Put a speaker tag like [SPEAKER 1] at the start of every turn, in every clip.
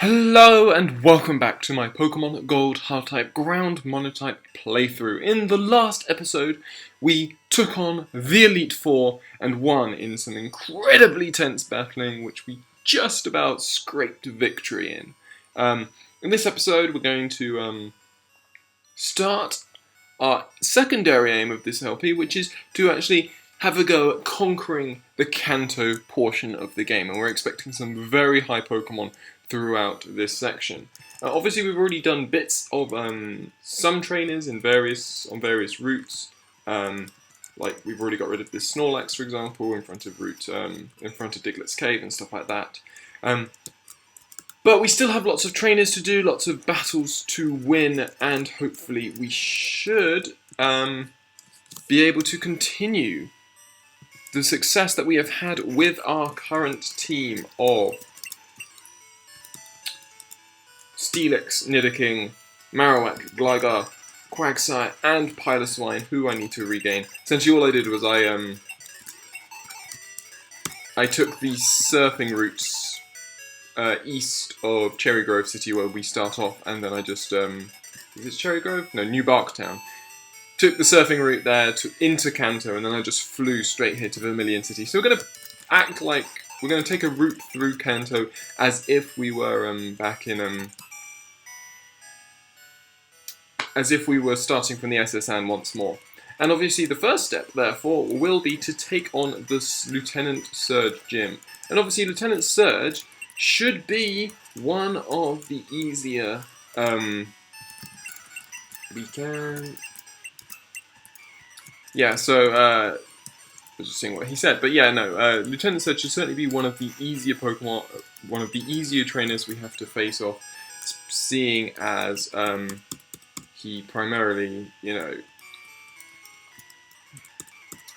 [SPEAKER 1] Hello and welcome back to my Pokemon Gold HardType Ground Monotype playthrough. In the last episode, we took on the Elite Four and won in some incredibly tense battling, which we just about scraped victory in. In this episode, we're going to start our secondary aim of this LP, which is to actually have a go at conquering the Kanto portion of the game, and we're expecting some very high Pokemon throughout this section. Obviously, we've already done bits of some trainers on various routes. Like we've already got rid of this Snorlax, for example, in front of Diglett's Cave and stuff like that. But we still have lots of trainers to do, lots of battles to win, and hopefully we should be able to continue the success that we have had with our current team of Steelix, Nidoking, Marowak, Gligar, Quagsire, and Piloswine, who I need to regain. Essentially all I did was I took the surfing routes east of Cherry Grove City where we start off, and then I just, is it Cherry Grove? No, New Barktown. Took the surfing route there into Kanto, and then I just flew straight here to Vermilion City. So we're going to act like we're going to take a route through Kanto as if we were back in as if we were starting from the SSN once more. And obviously the first step, therefore, will be to take on this Lieutenant Surge gym. And obviously Lieutenant Surge should be one of the easier Yeah, so, I was just seeing what he said, but yeah, no, Lieutenant Surge should certainly be one of the easier Pokemon, one of the easier trainers we have to face off, seeing as, he primarily,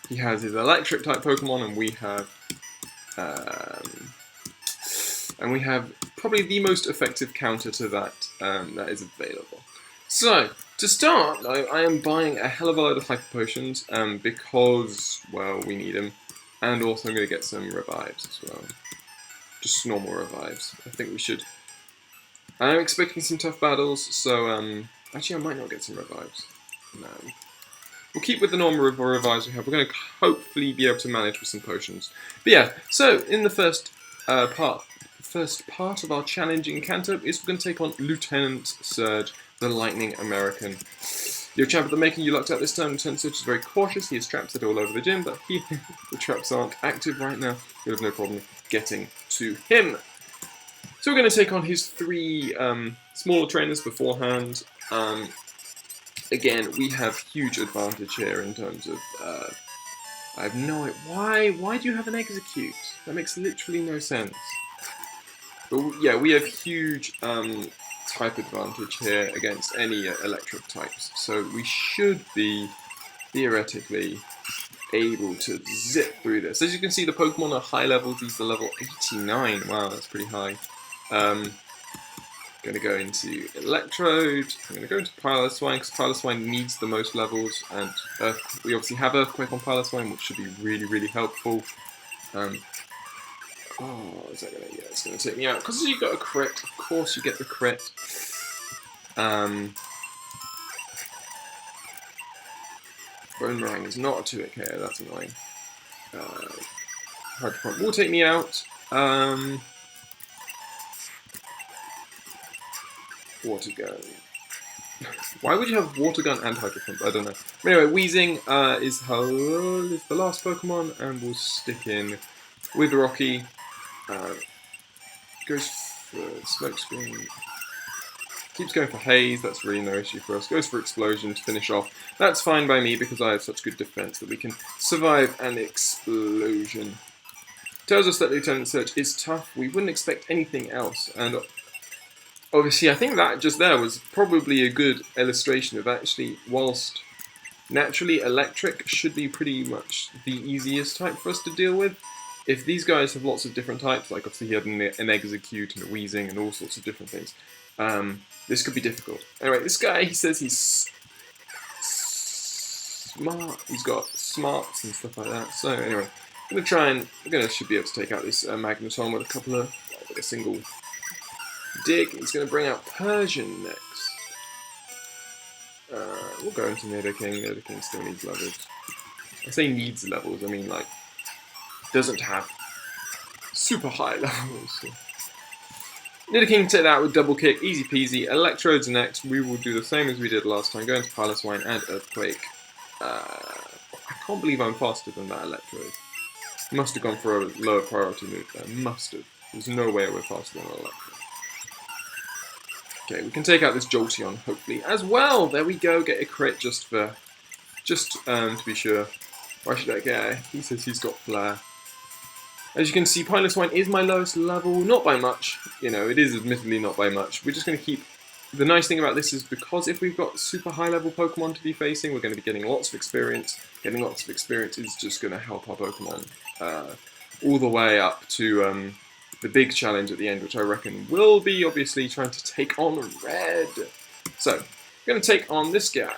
[SPEAKER 1] he has his electric-type Pokemon, and we have probably the most effective counter to that that is available. So, to start, I am buying a hell of a load of Hyper Potions, because, well, we need them. And also I'm going to get some revives as well. Just normal revives. I think we should. I am expecting some tough battles, so, actually I might not get some revives. No. We'll keep with the normal revives we have. We're going to hopefully be able to manage with some potions. But yeah, so, in the first part of our challenging Kanto is we're going to take on Lieutenant Surge, the Lightning American. Your champ of the making, you lucked out this time. Lieutenant Surge is very cautious. He has traps that are all over the gym, but the traps aren't active right now. You'll have no problem getting to him. So we're going to take on his three smaller trainers beforehand. Again, we have huge advantage here in terms of... I have no idea. Why do you have an Execute? That makes literally no sense. But yeah, we have huge type advantage here against any electric types. So we should be, theoretically, able to zip through this. As you can see, the Pokemon are high levels. These are level 89. Wow, that's pretty high. Going to go into Electrode. I'm going to go into Piloswine, because Piloswine needs the most levels. And we obviously have Earthquake on Piloswine, which should be really, really helpful. Oh, is that gonna? Yeah, it's gonna take me out because you got a crit. Of course, you get the crit. Boomerang is not a 2-hit KO. That's annoying. Hydro Pump will take me out. Water Gun. Why would you have Water Gun and Hydro Pump? I don't know. But anyway, Weezing is the last Pokemon, and we'll stick in with Rocky. Goes for Smoke Screen. Keeps going for Haze, that's really no issue for us. Goes for Explosion to finish off. That's fine by me because I have such good defense that we can survive an explosion. Tells us that Lieutenant Surge is tough. We wouldn't expect anything else. And obviously I think that just there was probably a good illustration of actually, whilst naturally electric should be pretty much the easiest type for us to deal with, if these guys have lots of different types, like obviously he had an Execute and a Weezing and all sorts of different things, this could be difficult. Anyway, this guy, he says he's smart, he's got smarts and stuff like that, so anyway, we're gonna should be able to take out this Magneton with a couple of, like a single Dig is going to bring out Persian next. We'll go into Nidoking. Nidoking still needs levels. I say needs levels, I mean like doesn't have super high levels. So. Nidoking take that with double kick, easy peasy. Electrodes next. We will do the same as we did last time. Go into Piloswine and Earthquake. I can't believe I'm faster than that Electrode. Must have gone for a lower priority move there. Must have. There's no way we're faster than an Electrode. Okay, we can take out this Jolteon, hopefully, as well. There we go, get a crit just to be sure. Why should I get? He says he's got Flare. As you can see, Piloswine is my lowest level, not by much. You know, it is admittedly not by much. We're just going to keep... The nice thing about this is because if we've got super high level Pokemon to be facing, we're going to be getting lots of experience. Getting lots of experience is just going to help our Pokemon all the way up to the big challenge at the end, which I reckon will be obviously trying to take on Red. So, we're going to take on this guy.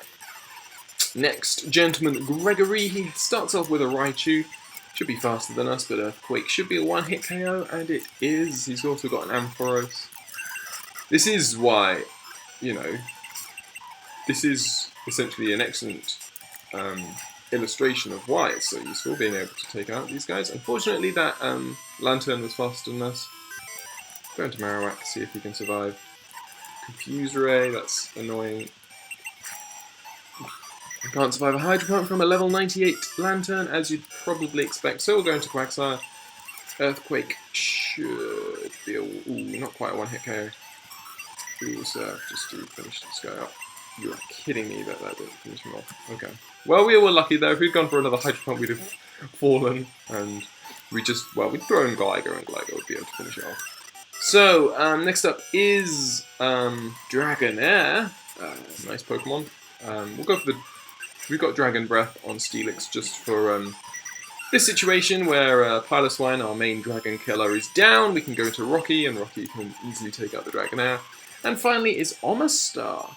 [SPEAKER 1] Next, Gentleman Gregory. He starts off with a Raichu. Should be faster than us, but Earthquake should be a one-hit KO, and it is. He's also got an Ampharos. This is why, you know, this is essentially an excellent illustration of why it's so useful being able to take out these guys. Unfortunately, that Lantern was faster than us. Go into Marowak, see if he can survive. Confuse Ray, that's annoying. I can't survive a Hydro Pump from a level 98 Lantern, as you'd probably expect, so we'll go into Quagsire. Earthquake should be a... Ooh, not quite a one-hit KO. Ooh, Surf, just to finish this guy up. You're kidding me that didn't finish him off. Okay. Well, we were lucky though. If we'd gone for another Hydro Pump, we'd have fallen, and we'd throw in Gligar, and Gligar would be able to finish it off. So, next up is Dragonair. Nice Pokemon. We'll go for the... We've got Dragon Breath on Steelix just for this situation where Piloswine, our main dragon killer, is down. We can go to Rocky, and Rocky can easily take out the Dragonair. And finally is Omastar.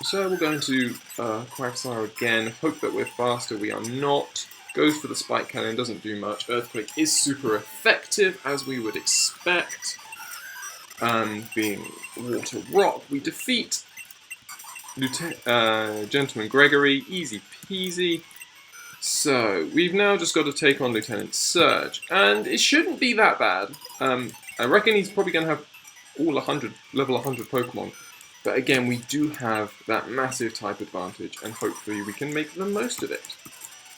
[SPEAKER 1] So we'll go into Quagsire again. Hope that we're faster. We are not. Goes for the Spike Cannon, doesn't do much. Earthquake is super effective, as we would expect. Being Water Rock, we defeat Gentleman Gregory, easy peasy. So, we've now just got to take on Lieutenant Surge, and it shouldn't be that bad. I reckon he's probably going to have all level 100 Pokemon, but again, we do have that massive type advantage, and hopefully we can make the most of it.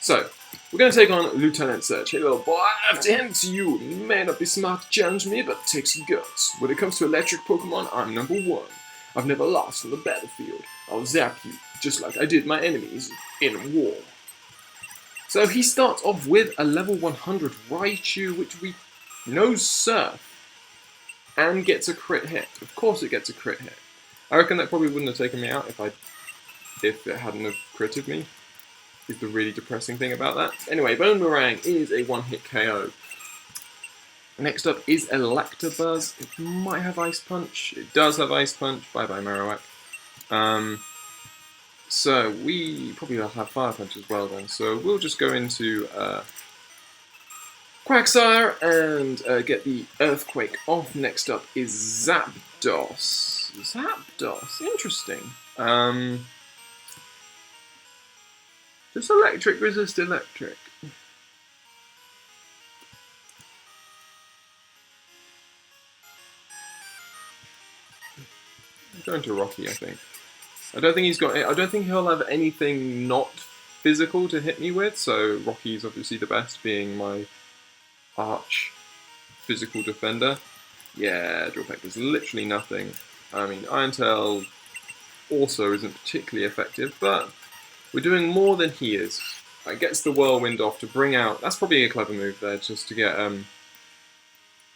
[SPEAKER 1] So, we're going to take on Lieutenant Surge. Hey little boy, I have to hand it to you. You may not be smart to challenge me, but it takes guts. When it comes to electric Pokemon, I'm number one. I've never lost on the battlefield. I'll zap you, just like I did my enemies in war. So he starts off with a level 100 Raichu, which we know Surf, and gets a crit hit. Of course it gets a crit hit. I reckon that probably wouldn't have taken me out if it hadn't have critted me, is the really depressing thing about that. Anyway, Boomerang is a one-hit KO. Next up is Electabuzz. It might have Ice Punch. It does have Ice Punch. Bye-bye, Marowak. So we probably will have Fire Punch as well then. So we'll just go into Quagsire and get the Earthquake off. Next up is Zapdos. Zapdos, interesting. Does Electric resist Electric? Going to Rocky, I think. I don't think he'll have anything not physical to hit me with, so Rocky's obviously the best, being my arch physical defender. Yeah, Drill Peck does literally nothing. I mean, Iron Tail also isn't particularly effective, but we're doing more than he is. It gets the Whirlwind off to bring out... That's probably a clever move there, just to get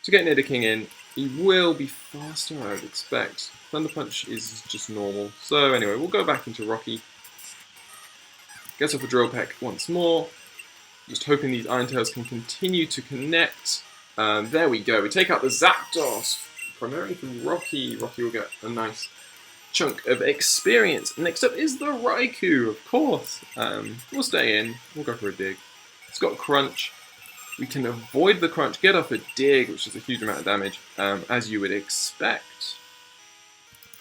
[SPEAKER 1] Nidoking in. He will be faster, I would expect. Thunder Punch is just normal. So anyway, we'll go back into Rocky. Gets off a Drill Peck once more. Just hoping these Iron Tails can continue to connect. There we go. We take out the Zapdos. Primarily from Rocky. Rocky will get a nice chunk of experience. Next up is the Raikou, of course. We'll stay in. We'll go for a dig. It's got Crunch. We can avoid the crunch, get off a dig, which is a huge amount of damage, as you would expect.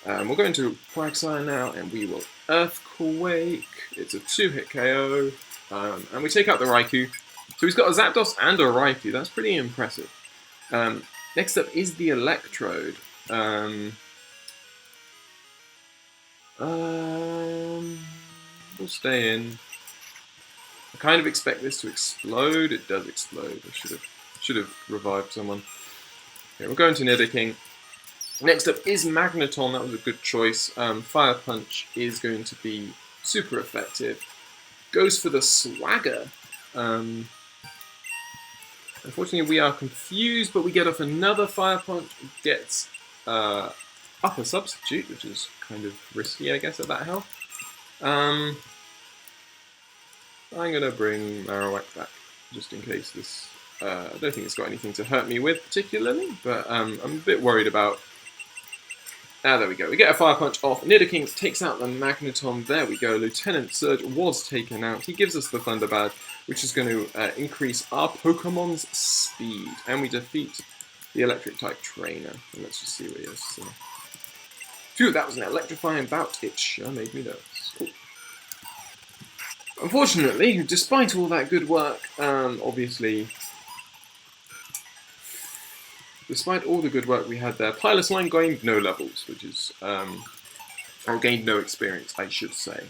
[SPEAKER 1] We'll go into Quagsire now, and we will Earthquake. It's a 2-hit KO, and we take out the Raikou. So he's got a Zapdos and a Raikou. That's pretty impressive. Next up is the Electrode. We'll stay in. I kind of expect this to explode. It does explode. I should have revived someone. Okay, we're going to Nidoking. Next up is Magneton. That was a good choice. Fire Punch is going to be super effective. Goes for the Swagger. Unfortunately, we are confused, but we get off another Fire Punch. It gets Upper Substitute, which is kind of risky, I guess, at that health. I'm going to bring Marowak back, just in case this... I don't think it's got anything to hurt me with, particularly, but I'm a bit worried about... Ah, there we go. We get a Fire Punch off. Nidoking takes out the Magneton. There we go. Lieutenant Surge was taken out. He gives us the Thunder Badge, which is going to increase our Pokemon's speed. And we defeat the Electric-type trainer. And let's just see what he is. So. Phew, that was an electrifying bout. It sure made me nervous. Cool. Unfortunately, despite all that good work, obviously... Despite all the good work we had there, Piloswine gained no levels, which is, or gained no experience, I should say.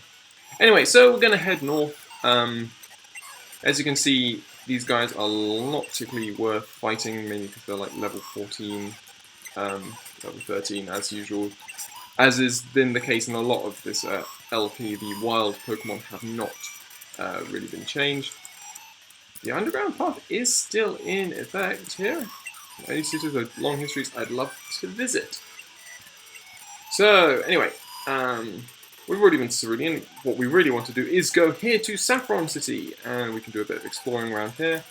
[SPEAKER 1] Anyway, so we're going to head north. As you can see, these guys are not particularly worth fighting, mainly because they're like level 14, level 13 as usual. As has been the case in a lot of this LP, the wild Pokemon have not really been changed. The underground path is still in effect here. Any cities with long histories I'd love to visit. So, anyway, we've already been to Cerulean. What we really want to do is go here to Saffron City, and we can do a bit of exploring around here.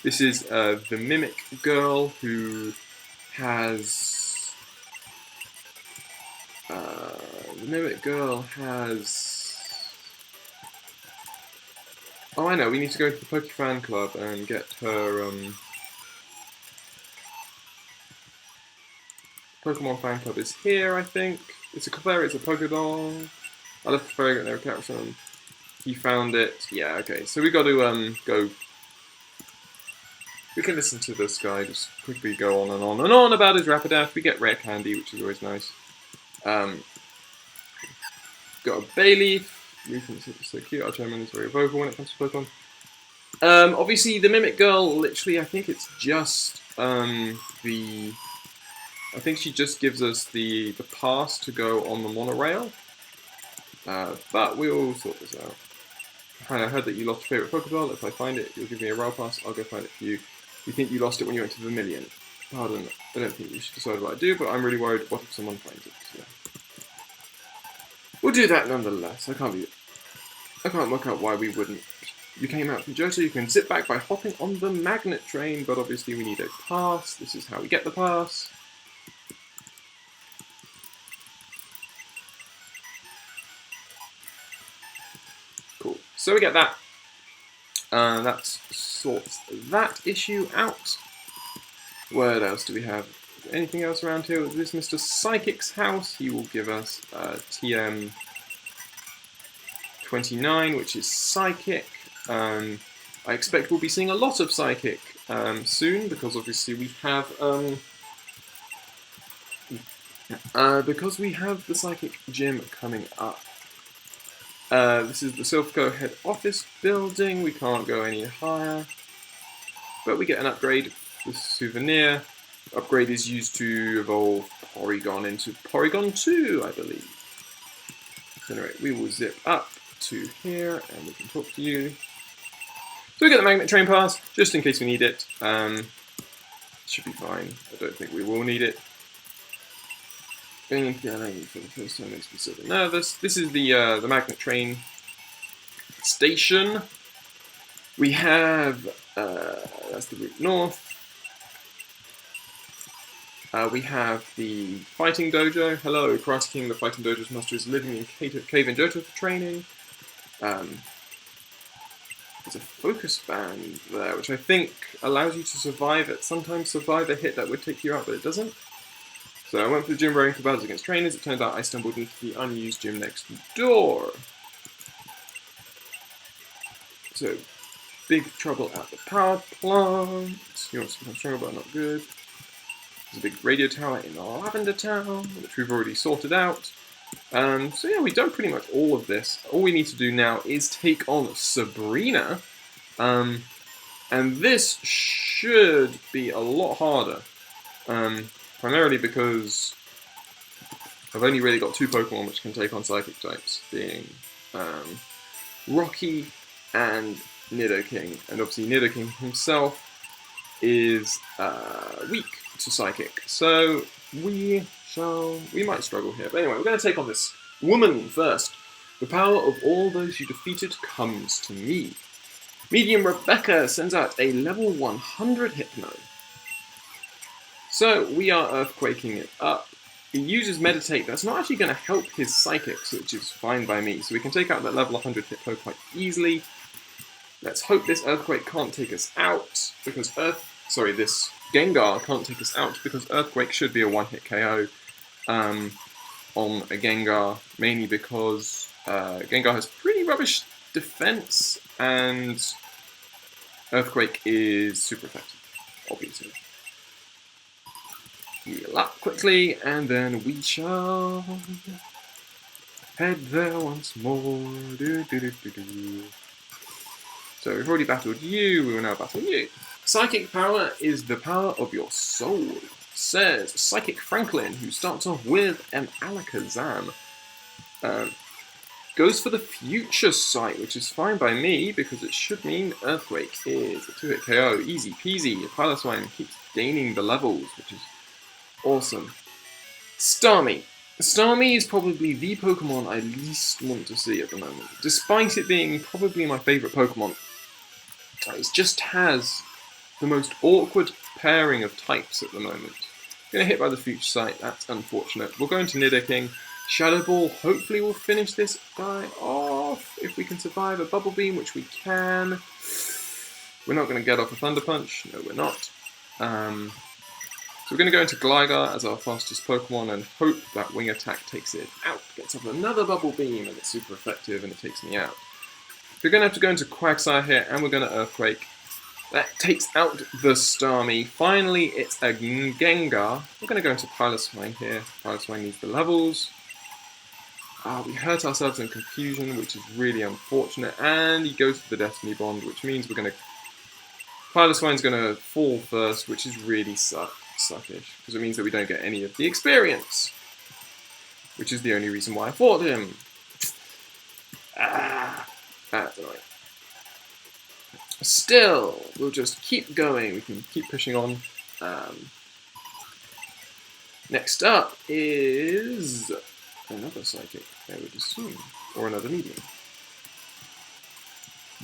[SPEAKER 1] This is the Mimic Girl who has... the Mimic Girl has... Oh, I know, we need to go to the Pokefan Club and get her... Pokemon Fan Club is here, I think. It's a Clefairy, it's a Pokédon. I left Clefairy at their caption. He found it. Yeah, okay. So we got to go. We can listen to this guy just quickly go on and on and on about his Rapidash. We get rare candy, which is always nice. Got a Bayleaf. Leaf is so cute. Our Charmander is very vocal when it comes to Pokemon. Obviously, the Mimic Girl, literally, I think it's just I think she just gives us the pass to go on the monorail. But we'll sort this out. I heard that you lost your favourite Pokeball. If I find it, you'll give me a rail pass. I'll go find it for you. You think you lost it when you went to Vermilion. Pardon, I don't think you should decide what I do, but I'm really worried what if someone finds it. So. We'll do that nonetheless. I can't work out why we wouldn't. You came out from Johto, you can sit back by hopping on the magnet train, but obviously we need a pass. This is how we get the pass. Cool. So we get that. That sorts that issue out. What else do we have? Anything else around here? This is Mr. Psychic's house. He will give us TM 29, which is Psychic. I expect we'll be seeing a lot of Psychic soon, because obviously we have the Psychic gym coming up. This is the Silphco head office building. We can't go any higher, but we get an upgrade. This souvenir upgrade is used to evolve Porygon into Porygon 2, I believe. So anyway, we will zip up to here and we can talk to you. So we get the magnet train pass, just in case we need it. Should be fine. I don't think we will need it. Going into the LA for the first time makes me so nervous. This is the magnet train station. We have that's the route north. We have the fighting dojo. Hello, Christ King, the fighting dojo's master is living in Cave in Johto for training. There's there's a focus band there, which I think allows you to survive it. Sometimes survive a hit that would take you out, but it doesn't. So I went for the gym wearing for battles against trainers. It turned out I stumbled into the unused gym next door. So, big trouble at the power plant. He wants to become stronger, but not good. There's a big radio tower in Lavender Town, which we've already sorted out. So yeah, we've done pretty much all of this. All we need to do now is take on Sabrina. And this should be a lot harder. Primarily because I've only really got 2 Pokemon which can take on Psychic types, being Rocky and Nidoking. And obviously Nidoking himself is weak to Psychic. So we might struggle here. But anyway, we're going to take on this woman first. The power of all those you defeated comes to me. Medium Rebecca sends out a level 100 Hypno. So we are earthquaking it up. He uses Meditate. That's not actually going to help his Psychics, which is fine by me. So we can take out that level 100 Hypno quite easily. Let's hope this Earthquake can't take us out, because this Gengar can't take us out, because Earthquake should be a one-hit KO on a Gengar, mainly because Gengar has pretty rubbish defense, and Earthquake is super effective, obviously. Heal up quickly, and then we shall head there once more. So we've already battled you, we will now battle you. Psychic power is the power of your soul, says Psychic Franklin, who starts off with an Alakazam. Goes for the Future Sight, which is fine by me, because it should mean Earthquake is a 2-hit KO. Easy peasy. Piloswine keeps gaining the levels, which is awesome. Starmie. Starmie is probably the Pokemon I least want to see at the moment, despite it being probably my favourite Pokemon. It just has the most awkward pairing of types at the moment. Gonna hit by the Future Sight, that's unfortunate. We'll go into Nidoking. Shadow Ball hopefully will finish this guy off if we can survive a Bubble Beam, which we can. We're not going to get off a Thunder Punch. No, we're not. So we're going to go into Gligar as our fastest Pokemon and hope that Wing Attack takes it out. Gets up another Bubble Beam and it's super effective and it takes me out. We're going to have to go into Quagsire here and we're going to Earthquake. That takes out the Starmie. Finally, it's a Gengar. We're going to go into Piloswine here. Piloswine needs the levels. We hurt ourselves in Confusion, which is really unfortunate. And he goes for the Destiny Bond, which means we're going to... Piloswine's going to fall first, which is really suckish. Because it means that we don't get any of the experience. Which is the only reason why I fought him. That's annoying. Still, we'll just keep going. We can keep pushing on. Next up is another Psychic, I would assume, or another Medium.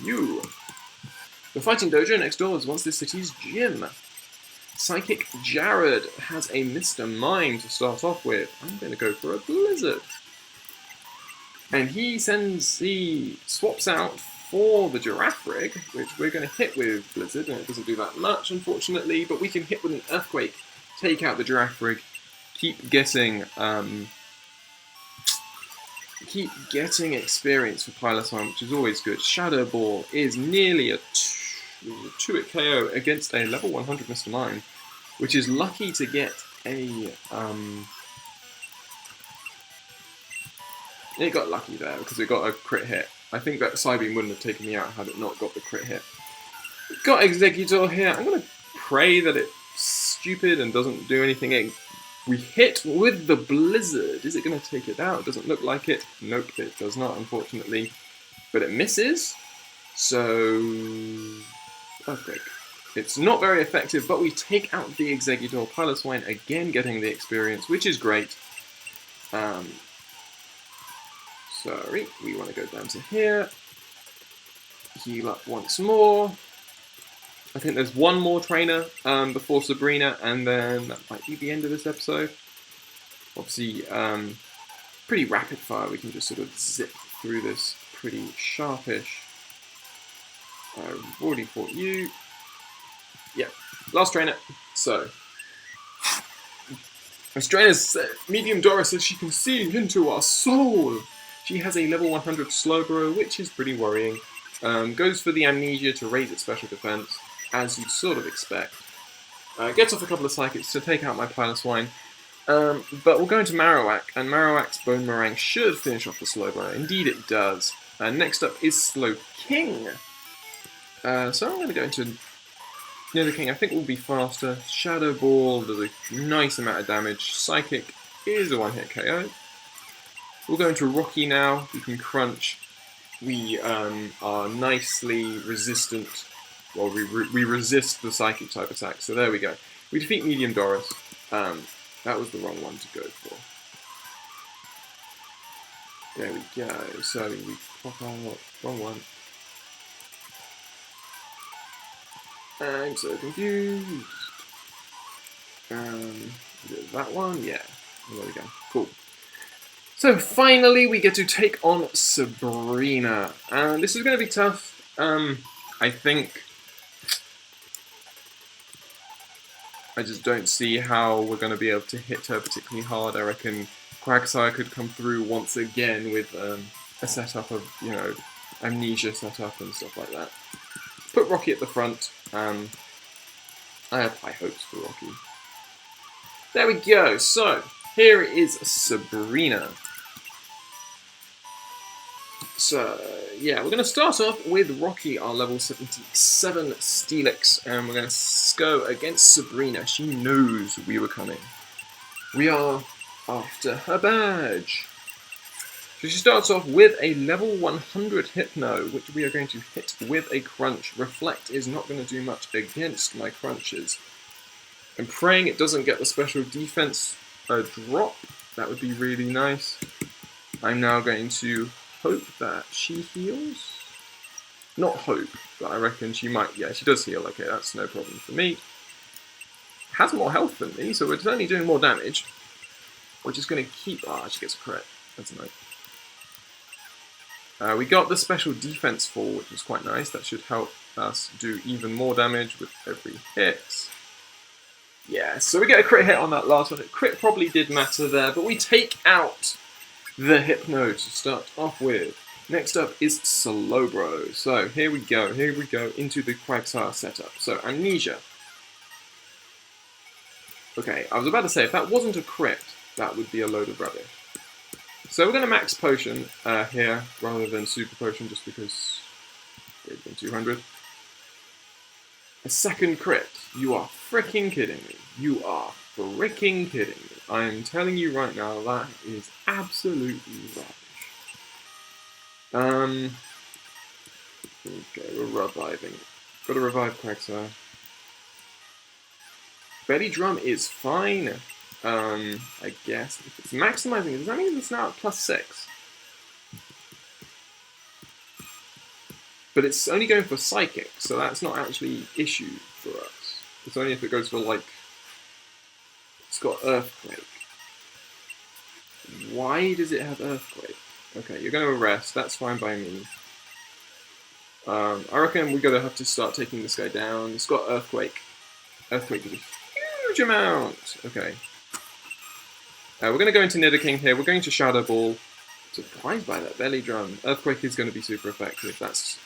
[SPEAKER 1] You. The Fighting Dojo next door was once this city's gym. Psychic Jared has a Mr. Mime to start off with. I'm going to go for a Blizzard. And he swaps out for the Giraffrig, which we're going to hit with Blizzard, and it doesn't do that much, unfortunately, but we can hit with an Earthquake, take out the Giraffrig, keep getting experience for Piloswine, which is always good. Shadow Ball is nearly a 2-hit KO against a level 100 Mr. Mime, which is lucky to get a... It got lucky there because it got a crit hit. I think that Psybeam wouldn't have taken me out had it not got the crit hit. Got Exeggutor here. I'm going to pray that it's stupid and doesn't do anything. We hit with the Blizzard. Is it going to take it out? Doesn't look like it. Nope, it does not, unfortunately. But it misses. So... Earthquake. It's not very effective, but we take out the Exeggutor. Piloswine again getting the experience, which is great. Sorry, we want to go down to here. Heal up once more. I think there's one more trainer before Sabrina, and then that might be the end of this episode. Obviously, pretty rapid fire. We can just sort of zip through this pretty sharpish. I've already fought you. Yeah, last trainer. So, this trainer's medium Dora says she can see into our soul. She has a level 100 Slowbro, which is pretty worrying. Goes for the Amnesia to raise its special defense, as you'd sort of expect. Gets off a couple of Psychics to take out my Piloswine. But we'll go into Marowak, and Marowak's Bone Meringue should finish off the Slowbro. Indeed it does. Next up is Slowking. So I'm going to go into Nidoking. I think will be faster. Shadow Ball does a nice amount of damage. Psychic is a one-hit KO. We'll go into Rocky now. We can Crunch. We are nicely resistant. Well, we resist the Psychic type attack. So there we go. We defeat Medium Doris. That was the wrong one to go for. There we go. So we pop out. Wrong one. I'm so confused. Is it that one? Yeah. There we go. Cool. So finally we get to take on Sabrina. And this is going to be tough. I think I just don't see how we're going to be able to hit her particularly hard. I reckon Quagsire could come through once again with a setup of, you know, Amnesia setup and stuff like that. Put Rocky at the front. I have high hopes for Rocky. There we go. So, here is Sabrina. So, yeah, we're going to start off with Rocky, our level 77 Steelix, and we're going to go against Sabrina. She knows we were coming. We are after her badge. So she starts off with a level 100 Hypno, which we are going to hit with a Crunch. Reflect is not going to do much against my Crunches. I'm praying it doesn't get the special defense drop. That would be really nice. I'm now going to hope that she heals. Not hope, but I reckon she might. Yeah, she does heal. Okay, that's no problem for me. Has more health than me, so it's only doing more damage. Which is going to keep... Ah, she gets a crit. That's nice. We got the special defense fall, which is quite nice. That should help us do even more damage with every hit. Yeah, so we get a crit hit on that last one. The crit probably did matter there, but we take out the Hypno to start off with. Next up is Slowbro. So here we go into the Quagsire setup. So Amnesia. Okay, I was about to say, if that wasn't a crit, that would be a load of rubbish. So we're going to max potion here, rather than super potion, just because greater than 200. A second crit. You are freaking kidding me. You are freaking kidding me. I am telling you right now, that is absolutely rubbish. Okay, we're reviving. Got to revive Quagsire. Belly Drum is fine. I guess. If it's maximizing, does that mean it's now at +6? But it's only going for Psychic, so that's not actually issue for us. It's only if it goes for, like... It's got Earthquake. Why does it have Earthquake? Okay, you're going to arrest. That's fine by me. I reckon we're going to have to start taking this guy down. It's got Earthquake. Earthquake is a huge amount. Okay. We're going to go into Nidoking here. We're going to Shadow Ball. Surprised by that Belly Drum. Earthquake is going to be super effective. That's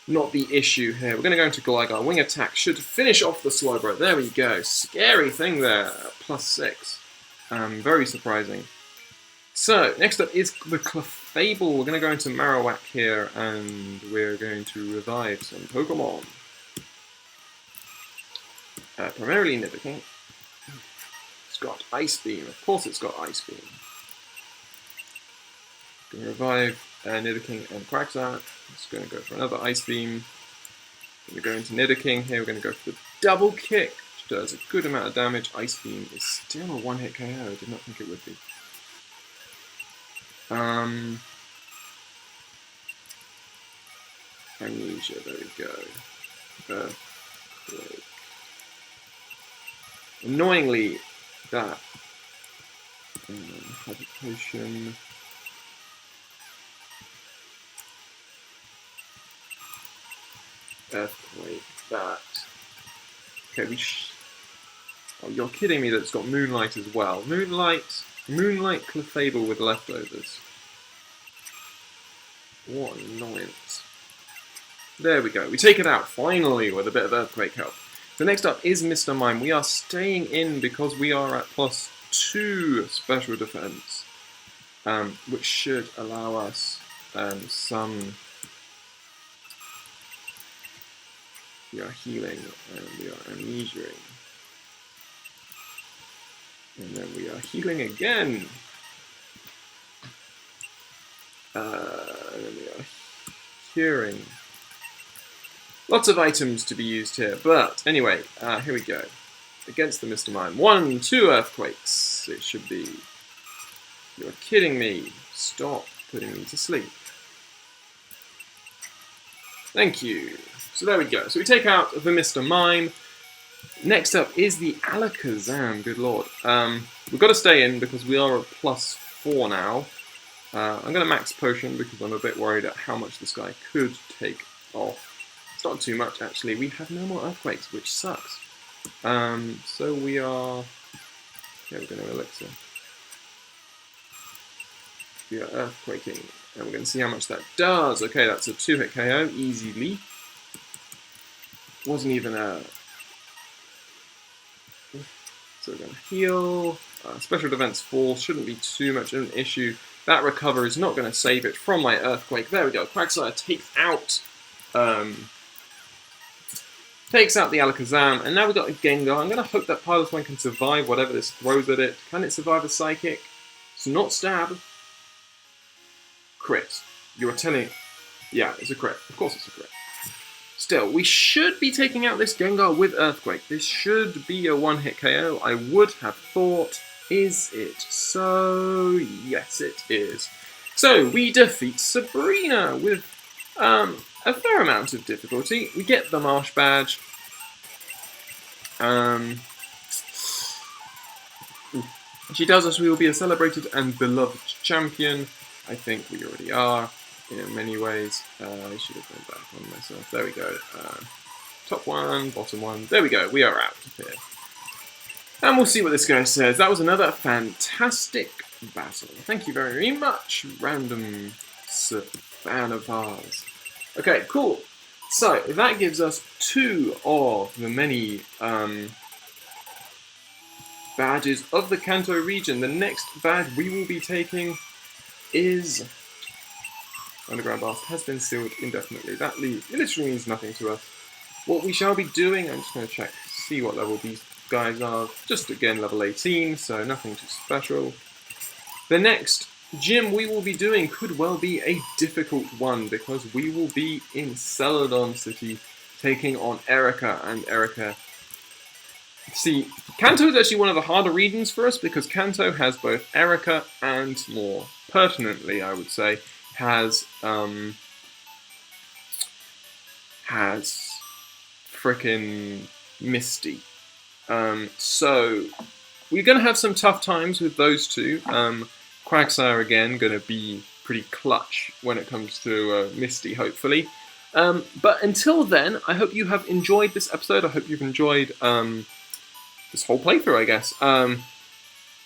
[SPEAKER 1] not the issue here. We're going to go into Gligar. Wing Attack should finish off the Slowbro. There we go. Scary thing there. +6. Very surprising. So, next up is the Clefable. We're going to go into Marowak here, and we're going to revive some Pokemon. Primarily Nidoking. It's got Ice Beam. Of course it's got Ice Beam. Going to revive Nidoking and Quagsire. Just going to go for another Ice Beam. Going to go into Nidoking here. We're going to go for the Double Kick, which does a good amount of damage. Ice Beam is still a one-hit KO. I did not think it would be. Amnesia, there we go. Annoyingly, that had a potion. Earthquake, that. Okay, oh, you're kidding me that it's got Moonlight as well. Moonlight Clefable with leftovers. What an annoyance. There we go. We take it out, finally, with a bit of Earthquake help. So next up is Mr. Mime. We are staying in because we are at +2 special defense, which should allow us some... We are healing, and we are amnesiaing. And then we are healing again. And then we are curing. Lots of items to be used here, but anyway, here we go. Against the Mr. Mime. 1, 2 earthquakes. It should be. You're kidding me. Stop putting me to sleep. Thank you. So there we go. So we take out the Mr. Mime. Next up is the Alakazam. Good lord. We've got to stay in because we are at +4 now. I'm going to max potion because I'm a bit worried at how much this guy could take off. It's not too much, actually. We have no more earthquakes, which sucks. So we are... Yeah, we're going to elixir. We are earthquaking, and we're going to see how much that does. Okay, that's a 2-hit KO, easily. Wasn't even a... So we're going to heal. Special defense 4 shouldn't be too much of an issue. That recover is not going to save it from my earthquake. There we go. Quagsire takes out the Alakazam, and now we've got a Gengar. I'm going to hope that Piloswine can survive whatever this throws at it. Can it survive a Psychic? It's not Stab. Crit. You're telling... Yeah, it's a crit. Of course it's a crit. Still, we should be taking out this Gengar with Earthquake. This should be a 1-hit KO, I would have thought. Is it so? Yes, it is. So, we defeat Sabrina with a fair amount of difficulty. We get the Marsh Badge. She tells us we will be a celebrated and beloved champion. I think we already are, in many ways. I should have gone back on myself. There we go. Top one, bottom one. There we go. We are out of here. And we'll see what this guy says. That was another fantastic battle. Thank you very much, random fan of ours. Okay, cool. So, that gives us 2 of the many badges of the Kanto region. The next badge we will be taking is... Underground Blast has been sealed indefinitely. That literally means nothing to us. What we shall be doing, I'm just going to check, see what level these guys are. Just again, level 18, so nothing too special. The next gym we will be doing could well be a difficult one, because we will be in Celadon City taking on Erica, and Erica... See, Kanto is actually one of the harder regions for us, because Kanto has both Erica and, more pertinently, I would say, has frickin' Misty. So, we're going to have some tough times with those two. Quagsire, again, going to be pretty clutch when it comes to Misty, hopefully. But until then, I hope you have enjoyed this episode. I hope you've enjoyed this whole playthrough, I guess.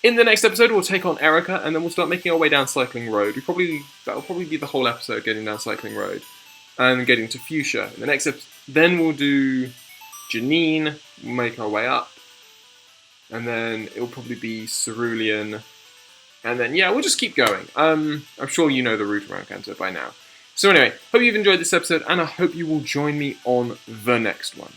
[SPEAKER 1] In the next episode, we'll take on Erica, and then we'll start making our way down Cycling Road. That'll probably be the whole episode, getting down Cycling Road. And getting to Fuchsia. In the next episode, then we'll do Janine, we'll make our way up. And then it'll probably be Cerulean. And then, yeah, we'll just keep going. I'm sure you know the route around Kanto by now. So anyway, hope you've enjoyed this episode, and I hope you will join me on the next one.